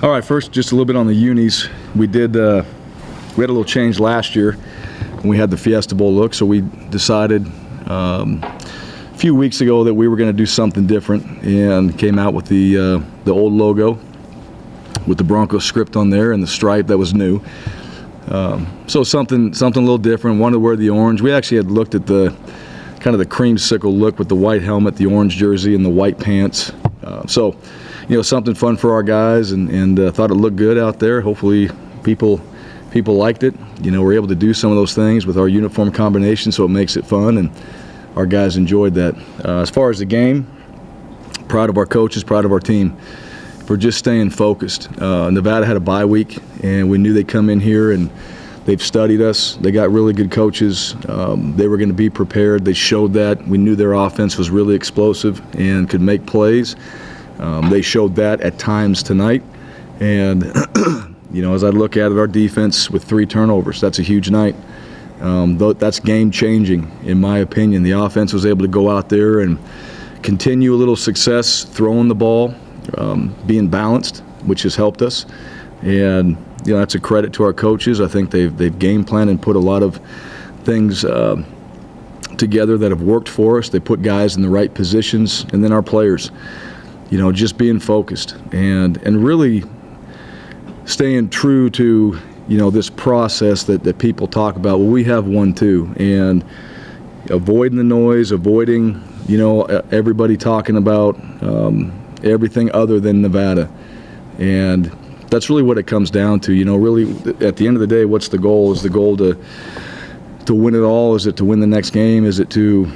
All right, first, just a little bit on the unis. We had a little change last year when we had the Fiesta Bowl look, so we decided a few weeks ago that we were going to do something different and came out with the old logo with the Bronco script on there and the stripe that was new. So something a little different. Wanted to wear the orange. We actually had looked at the kind of the creamsicle look with the white helmet, the orange jersey, and the white pants. So, something fun for our guys, and thought it looked good out there. Hopefully, people liked it. We're able to do some of those things with our uniform combination, so it makes it fun, and our guys enjoyed that. As far as the game, proud of our coaches, proud of our team for just staying focused. Nevada had a bye week, and we knew they'd come in here, and they've studied us. They got really good coaches. They were going to be prepared. They showed that. We knew their offense was really explosive and could make plays. They showed that at times tonight. And, as I look at it, our defense with 3 turnovers, that's a huge night. That's game-changing, in my opinion. The offense was able to go out there and continue a little success throwing the ball, being balanced, which has helped us. And, that's a credit to our coaches. I think they've game planned and put a lot of things together that have worked for us. They put guys in the right positions. And then our players, just being focused and really staying true to, this process that people talk about. Well, we have one too. And avoiding the noise, avoiding, everybody talking about everything other than Nevada. And that's really what it comes down to. Really, at the end of the day, what's the goal? Is the goal to win it all? Is it to win the next game? Is it to,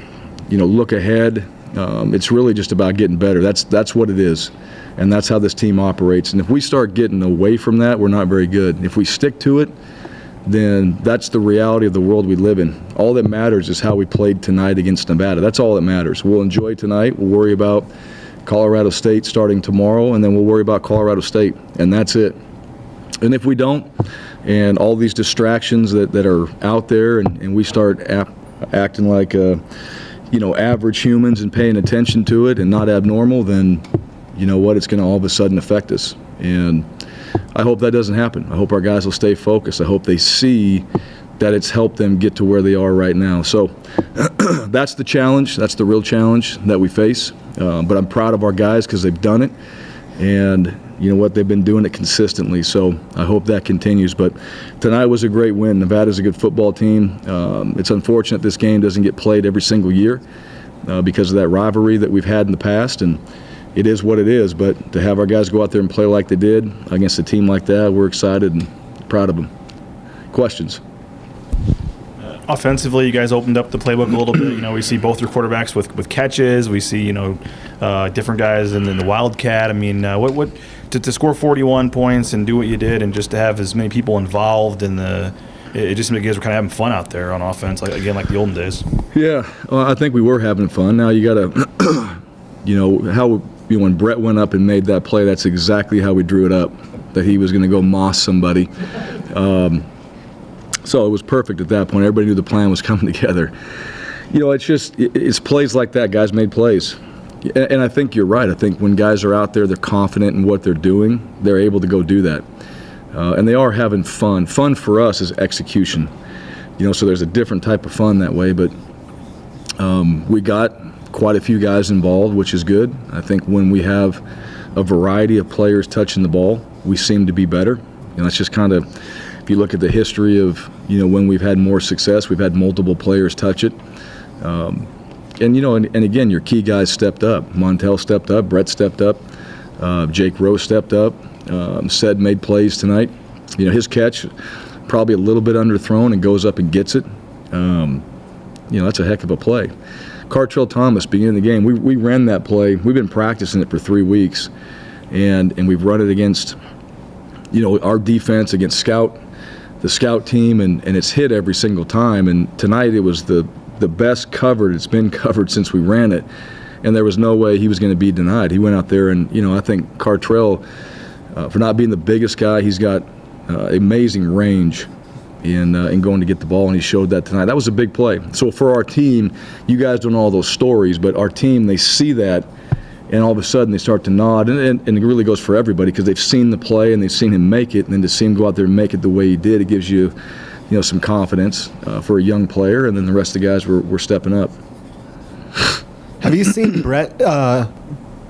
look ahead? It's really just about getting better. That's what it is, and that's how this team operates. And if we start getting away from that, we're not very good. If we stick to it, then that's the reality of the world we live in. All that matters is how we played tonight against Nevada. That's all that matters. We'll enjoy tonight. We'll worry about Colorado State starting tomorrow, and then we'll worry about Colorado State, and that's it. And if we don't, and all these distractions that are out there, and we start acting like average humans and paying attention to it and not abnormal, then it's going to all of a sudden affect us. And I hope that doesn't happen. I hope our guys will stay focused. I hope they see that it's helped them get to where they are right now. So that's the challenge. That's the real challenge that we face. But I'm proud of our guys because they've done it. And you know what? They've been doing it consistently. So I hope that continues. But tonight was a great win. Nevada's a good football team. It's unfortunate this game doesn't get played every single year because of that rivalry that we've had in the past. And it is what it is. But to have our guys go out there and play like they did against a team like that, we're excited and proud of them. Questions? Offensively, you guys opened up the playbook a little bit. We see both your quarterbacks with catches. We see, different guys in the Wildcat. I mean, what to score 41 points and do what you did, and just to have as many people involved in it just made you guys were kind of having fun out there on offense, like the olden days. Yeah, well, I think we were having fun. Now you got to, when Brett went up and made that play, that's exactly how we drew it up, that he was going to go moss somebody. So it was perfect at that point. Everybody knew the plan was coming together. It's plays like that. Guys made plays. And I think you're right. I think when guys are out there, they're confident in what they're doing, they're able to go do that. And they are having fun. Fun for us is execution. So there's a different type of fun that way. But we got quite a few guys involved, which is good. I think when we have a variety of players touching the ball, we seem to be better. It's just kind of, if you look at the history of, when we've had more success, we've had multiple players touch it. And again, your key guys stepped up. Montel stepped up. Brett stepped up. Jake Rowe stepped up. Sed made plays tonight. His catch, probably a little bit underthrown and goes up and gets it. That's a heck of a play. Cartrell Thomas, beginning of the game, we ran that play. We've been practicing it for 3 weeks. And we've run it against, our defense, against the scout team, and it's hit every single time. And tonight it was the best covered it's been covered since we ran it, and there was no way he was going to be denied. He went out there, and I think Cartrell, for not being the biggest guy, he's got amazing range in going to get the ball, and he showed that tonight. That was a big play. So for our team, you guys don't know all those stories, but our team, they see that, and all of a sudden they start to nod, and it really goes for everybody because they've seen the play and they've seen him make it, and then to see him go out there and make it the way he did, it gives you, some confidence for a young player, and then the rest of the guys were stepping up. Have you seen Brett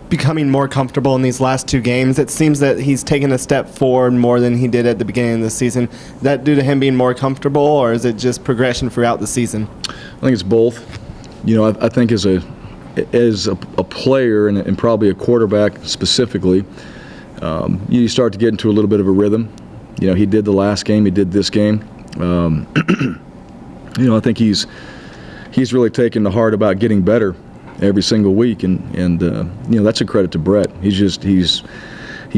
becoming more comfortable in these last 2 games? It seems that he's taken a step forward more than he did at the beginning of the season. Is that due to him being more comfortable, or is it just progression throughout the season? I think it's both. I think as a player and probably a quarterback specifically, you start to get into a little bit of a rhythm. He did the last game, he did this game. I think he's really taken to heart about getting better every single week, and that's a credit to Brett. He's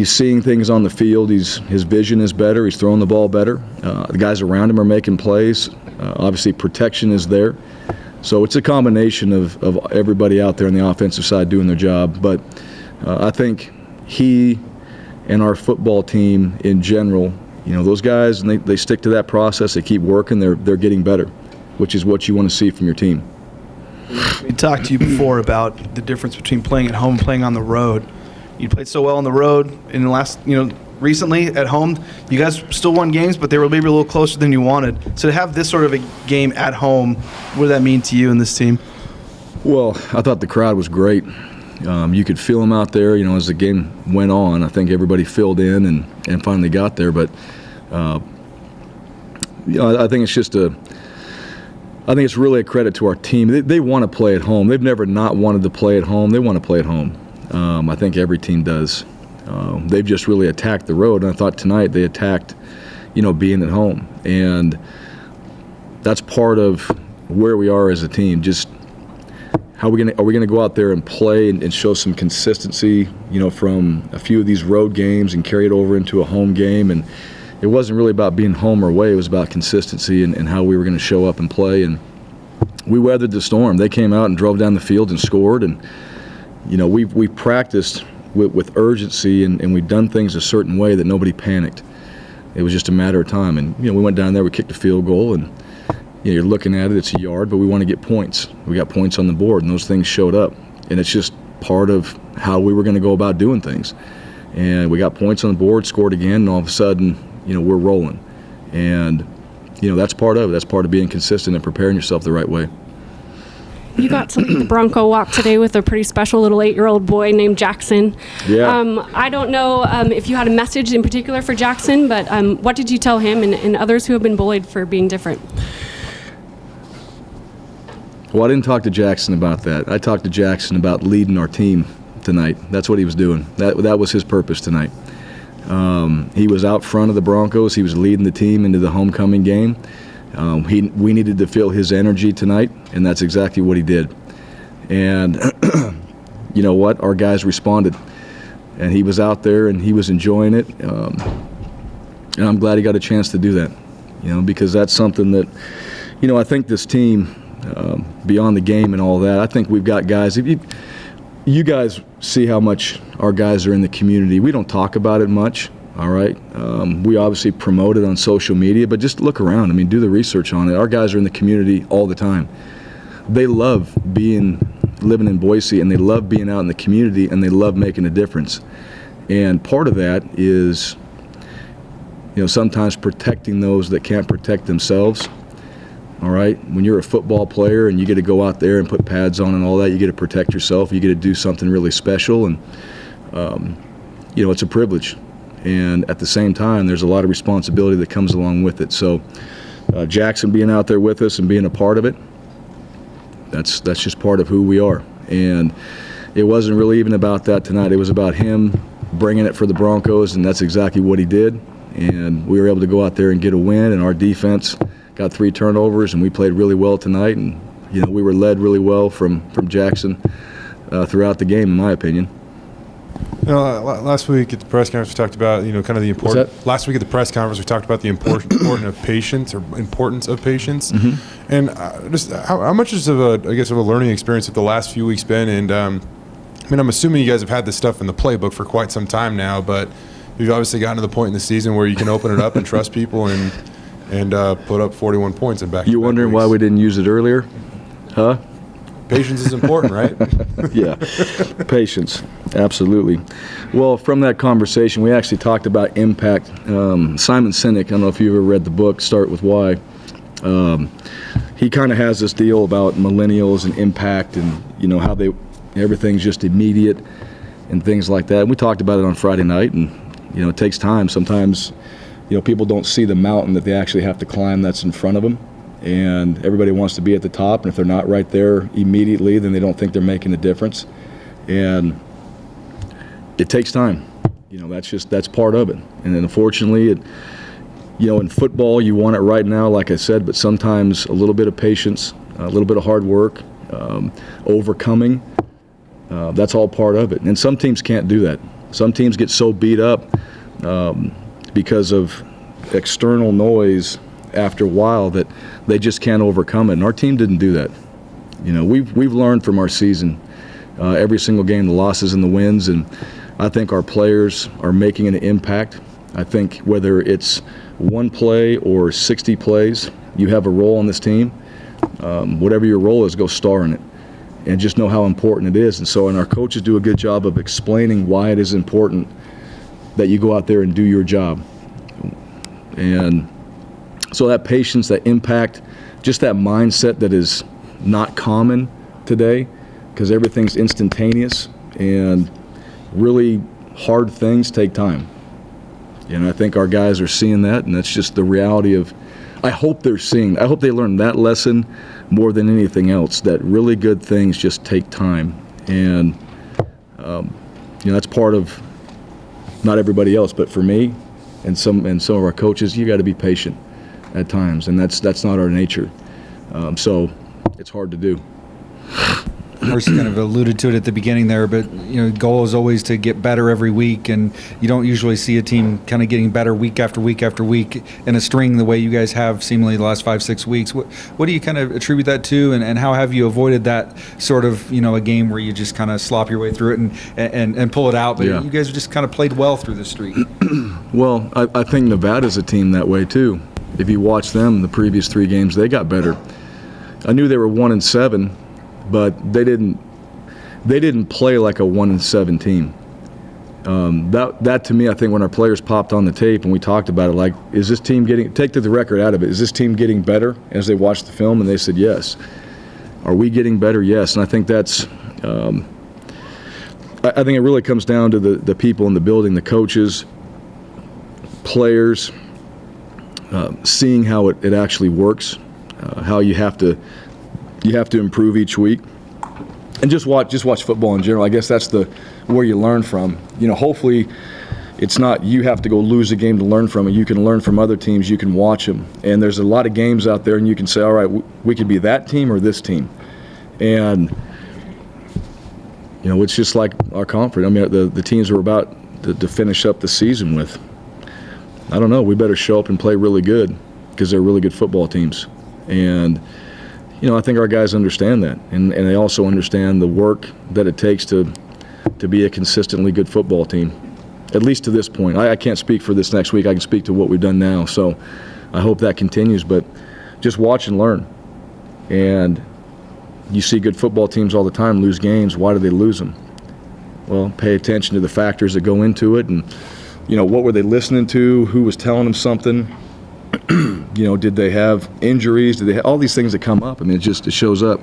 seeing things on the field. His vision is better. He's throwing the ball better. The guys around him are making plays. Obviously, protection is there. So it's a combination of everybody out there on the offensive side doing their job. But I think he and our football team in general, those guys, and they stick to that process. They keep working. They're getting better, which is what you want to see from your team. We talked to you before about the difference between playing at home and playing on the road. You played so well on the road in the last, recently at home. You guys still won games, but they were maybe a little closer than you wanted. So to have this sort of a game at home, what did that mean to you and this team? Well, I thought the crowd was great. You could feel them out there, as the game went on. I think everybody filled in and finally got there. But, I think it's just I think it's really a credit to our team. They want to play at home. They've never not wanted to play at home. They want to play at home. I think every team does. They've just really attacked the road, and I thought tonight they attacked, being at home. And that's part of where we are as a team. Just are we gonna go out there and play and show some consistency, from a few of these road games and carry it over into a home game? And it wasn't really about being home or away. It was about consistency and how we were going to show up and play. And we weathered the storm. They came out and drove down the field and scored. And, we practiced with urgency and we'd done things a certain way that nobody panicked. It was just a matter of time. And, we went down there, we kicked a field goal, and, you're looking at it, it's a yard, but we want to get points. We got points on the board, and those things showed up. And it's just part of how we were going to go about doing things. And we got points on the board, scored again, and all of a sudden, we're rolling. And, that's part of it. That's part of being consistent and preparing yourself the right way. You got to lead the Bronco walk today with a pretty special little 8-year-old boy named Jackson. Yeah. I don't know if you had a message in particular for Jackson, but what did you tell him and others who have been bullied for being different? Well, I didn't talk to Jackson about that. I talked to Jackson about leading our team tonight. That's what he was doing. That was his purpose tonight. He was out front of the Broncos. He was leading the team into the homecoming game. We needed to feel his energy tonight, and that's exactly what he did. And you know what? Our guys responded. And he was out there, and he was enjoying it. And I'm glad he got a chance to do that, because that's something that, I think this team, beyond the game and all that, I think we've got guys. If you guys see how much our guys are in the community. We don't talk about it much, all right? We obviously promote it on social media, but just look around. Do the research on it. Our guys are in the community all the time. They love living in Boise, and they love being out in the community, and they love making a difference. And part of that is, sometimes protecting those that can't protect themselves. All right, when you're a football player and you get to go out there and put pads on and all that, you get to protect yourself. You get to do something really special, and it's a privilege. And at the same time, there's a lot of responsibility that comes along with it. So Jackson being out there with us and being a part of it, that's just part of who we are. And it wasn't really even about that tonight. It was about him bringing it for the Broncos, and that's exactly what he did. And we were able to go out there and get a win, and our defense got 3 turnovers, and we played really well tonight. And we were led really well from Jackson throughout the game, in my opinion. Last week at the press conference, we talked about kind of the important. Last week at the press conference, we talked about the importance of patience, Mm-hmm. And just how much of a learning experience have the last few weeks been? And I'm assuming you guys have had this stuff in the playbook for quite some time now, but you've obviously gotten to the point in the season where you can open it up and trust people and put up 41 points in back. You wondering why we didn't use it earlier? Huh? Patience is important, right? Yeah, patience, absolutely. Well, from that conversation, we actually talked about impact. Simon Sinek, I don't know if you ever read the book, Start With Why. He kind of has this deal about millennials and impact and, you know, how everything's just immediate and things like that. And we talked about it on Friday night, and, you know, it takes time. Sometimes, you know, people don't see the mountain that they actually have to climb that's in front of them. And everybody wants to be at the top, and if they're not right there immediately, then they don't think they're making a difference. And it takes time. You know, that's part of it. And then unfortunately, you know, in football, you want it right now, like I said, but sometimes a little bit of patience, a little bit of hard work, overcoming, that's all part of it. And some teams can't do that. Some teams get so beat up because of external noise after a while that they just can't overcome it. And our team didn't do that. You know, we've learned from our season, every single game, the losses and the wins, and I think our players are making an impact. I think whether it's one play or 60 plays, you have a role on this team. Whatever your role is, go star in it, and just know how important it is. And our coaches do a good job of explaining why it is important that you go out there and do your job. And so that patience, that impact, just that mindset that is not common today, because everything's instantaneous, and really hard things take time. And I think our guys are seeing that, and that's just the reality of, I hope they learn that lesson more than anything else, that really good things just take time. And, you know, that's part of not everybody else, but for me and some of our coaches, you got to be patient at times, and that's not our nature. So it's hard to do. Marcy kind of alluded to it at the beginning there, but you know, the goal is always to get better every week, and you don't usually see a team kind of getting better week after week after week in a string the way you guys have seemingly the last 5-6 weeks. What do you kind of attribute that to, and how have you avoided that sort of, you know, a game where you just kind of slop your way through it and pull it out, but you guys just kind of played well through the streak? Well, I think Nevada's a team that way too. If you watch them, the previous 3 games, they got better. I knew they were 1-7, but they didn't play like a 1-7 team. That to me, I think when our players popped on the tape and we talked about it, like, is this team take the record out of it, is this team getting better as they watched the film? And they said yes. Are we getting better? Yes. And I think that's, I think it really comes down to the people in the building, the coaches, players, seeing how it actually works, how you have to improve each week, and just watch football in general. I guess that's where you learn from. You know, hopefully it's not you have to go lose a game to learn from it. You can learn from other teams. You can watch them, and there's a lot of games out there, and you can say, all right, we could be that team or this team, and you know, it's just like our conference. I mean, the teams we're about to finish up the season with. I don't know. We better show up and play really good, because they're really good football teams. And, you know, I think our guys understand that. And they also understand the work that it takes to be a consistently good football team, at least to this point. I can't speak for this next week. I can speak to what we've done now. So I hope that continues. But just watch and learn. And you see good football teams all the time lose games. Why do they lose them? Well, pay attention to the factors that go into it, and you know, what were they listening to? Who was telling them something? You know, did they have injuries? Did they have all these things that come up? I mean, it shows up.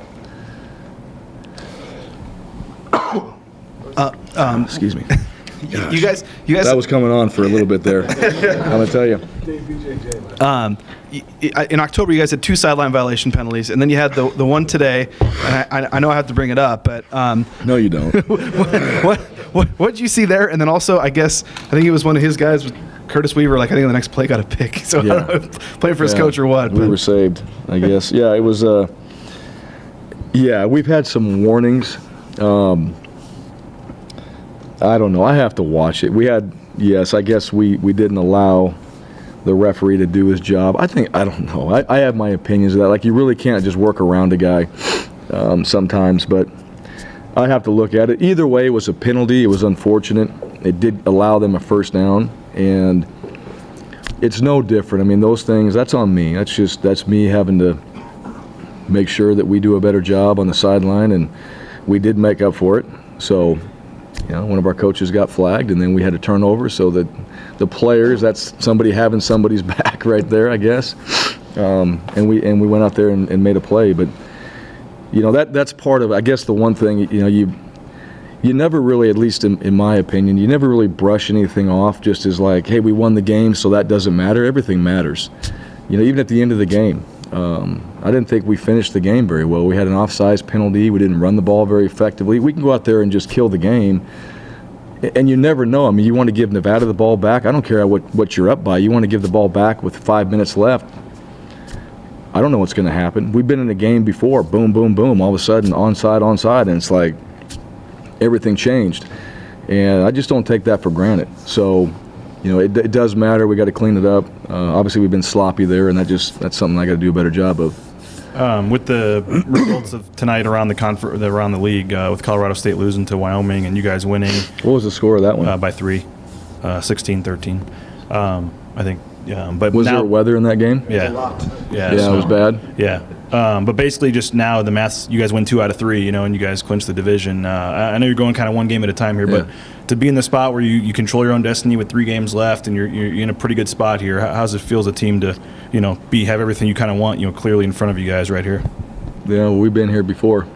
Excuse me. You guys. That was coming on for a little bit there. I'm gonna tell you. In October, you guys had 2 sideline violation penalties, and then you had the one today. And I know I have to bring it up, but No, you don't. what did you see there? And then also, I think it was one of his guys, Curtis Weaver. Like, I think the next play got a pick. So Yeah. I don't know, playing for his coach or what. We but. were saved, I guess. Yeah, it was. Yeah, we've had some warnings. I don't know. I have to watch it. I guess we didn't allow the referee to do his job. I don't know. I have my opinions of that. Like, you really can't just work around a guy sometimes, but I have to look at it. Either way, it was a penalty. It was unfortunate. It did allow them a first down, and it's no different. I mean, those things, that's on me. That's me having to make sure that we do a better job on the sideline, and we did make up for it. So, one of our coaches got flagged, and then we had a turnover, so that the players, that's somebody having somebody's back right there, I guess. And we went out there and made a play. But, that's part of, I guess, the one thing, you never really, at least in my opinion, you never really brush anything off just as like, hey, we won the game, so that doesn't matter. Everything matters. Even at the end of the game. I didn't think we finished the game very well. We had an offsides penalty. We didn't run the ball very effectively. We can go out there and just kill the game, and you never know. I mean, you want to give Nevada the ball back. I don't care what you're up by. You want to give the ball back with 5 minutes left. I don't know what's going to happen. We've been in a game before. Boom, boom, boom. All of a sudden, onside, and it's like everything changed. And I just don't take that for granted. So, it does matter. We got to clean it up. Obviously, we've been sloppy there, and that's something I got to do a better job of. With the results of tonight around the league, with Colorado State losing to Wyoming and you guys winning. What was the score of that one? By 3, 16-13. I think. But was there weather in that game? Yeah. Yeah, it was bad. Yeah. But basically, just now the maths, you guys win 2 out of 3, and you guys clinch the division. I know you're going kind of one game at a time here, but to be in the spot where you control your own destiny with 3 games left, and you're in a pretty good spot here, how's it feel as a team to, have everything you kind of want, clearly in front of you guys right here? Yeah, well, we've been here before.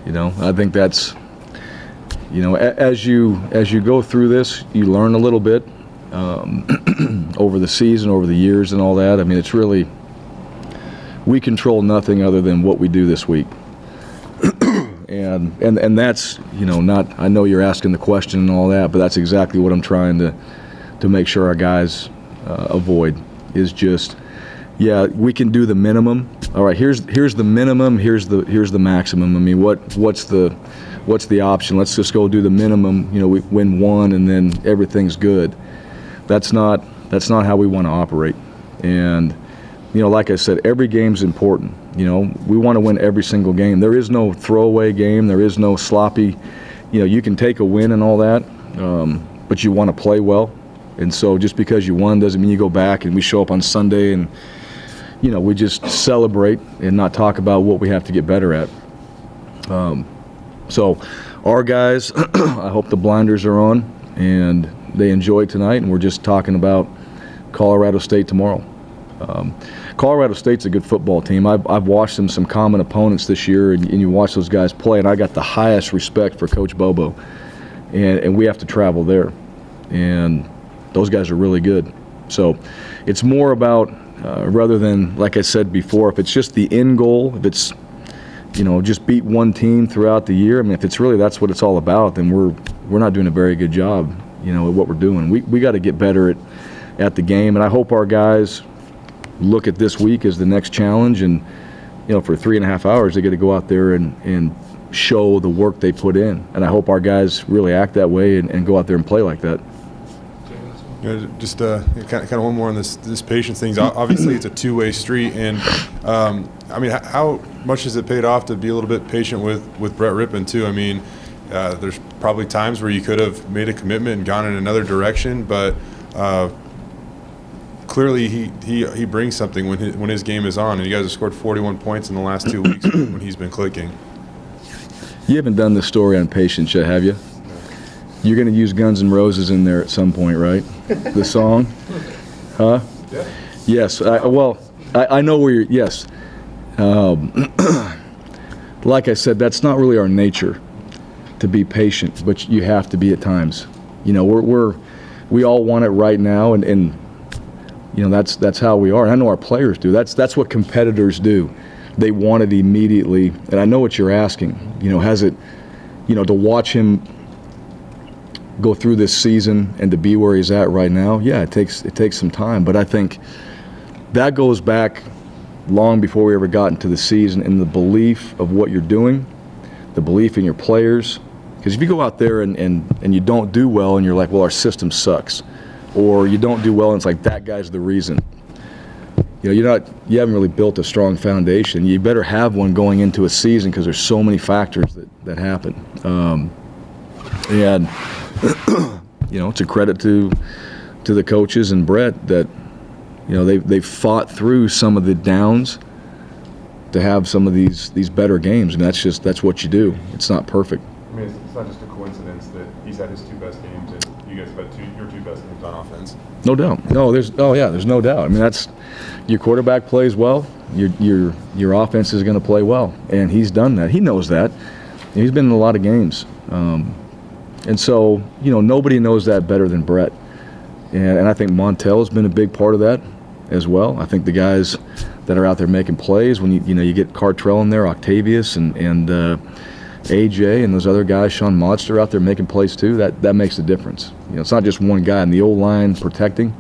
I think that's, as you go through this, you learn a little bit over the season, over the years, and all that. I mean, it's really. We control nothing other than what we do this week. and that's, not, I know you're asking the question and all that, but that's exactly what I'm trying to make sure our guys avoid is just, we can do the minimum. All right, here's the minimum, here's the maximum. I mean, what's the option? Let's just go do the minimum, we win 1 and then everything's good. That's not how we want to operate. And like I said, every game's important. We want to win every single game. There is no throwaway game. There is no sloppy. You can take a win and all that, but you want to play well. And so just because you won doesn't mean you go back and we show up on Sunday and, we just celebrate and not talk about what we have to get better at. So our guys, I hope the blinders are on and they enjoy tonight, and we're just talking about Colorado State tomorrow. Colorado State's a good football team. I've watched them some common opponents this year, and you watch those guys play, and I got the highest respect for Coach Bobo. And we have to travel there. And those guys are really good. So it's more about, rather than, like I said before, if it's just the end goal, if it's, just beat one team throughout the year, I mean, if it's really that's what it's all about, then we're not doing a very good job, at what we're doing. We got to get better at the game, and I hope our guys look at this week as the next challenge, and for 3.5 hours they get to go out there and show the work they put in, and I hope our guys really act that way and go out there and play like that. Just kind of one more on this patience thing. Obviously it's a two-way street, and I mean, how much has it paid off to be a little bit patient with Brett Rippon too? I mean, there's probably times where you could have made a commitment and gone in another direction, but clearly he brings something when his game is on, and you guys have scored 41 points in the last 2 weeks when he's been clicking. You haven't done the story on patience yet, have you? You're going to use Guns N' Roses in there at some point, right? The song? Huh? Yeah. Yes. I know where you're, yes. Like I said, that's not really our nature to be patient, but you have to be at times. We all want it right now, and that's how we are. And I know our players do. That's what competitors do. They want it immediately. And I know what you're asking. Has it, to watch him go through this season and to be where he's at right now, yeah, it takes some time. But I think that goes back long before we ever got into the season, in the belief of what you're doing, the belief in your players. Because if you go out there and you don't do well and you're like, well, our system sucks, or you don't do well and it's like, that guy's the reason. You haven't really built a strong foundation. You better have one going into a season, because there's so many factors that happen. And it's a credit to the coaches and Brett that they've fought through some of the downs to have some of these better games. I mean, that's what you do. It's not perfect. I mean, it's not just a coincidence that he's had his 2 best games and you guys have had your 2 best games on offense. No doubt. No, there's no doubt. I mean, that's your quarterback plays well, your offense is going to play well, and he's done that. He knows that. He's been in a lot of games, and so nobody knows that better than Brett. And I think Montel has been a big part of that as well. I think the guys that are out there making plays, when you get Cartrell in there, Octavius and AJ and those other guys, Sean Monster out there making plays too, that makes a difference. It's not just one guy in the old line protecting.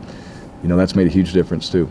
That's made a huge difference too.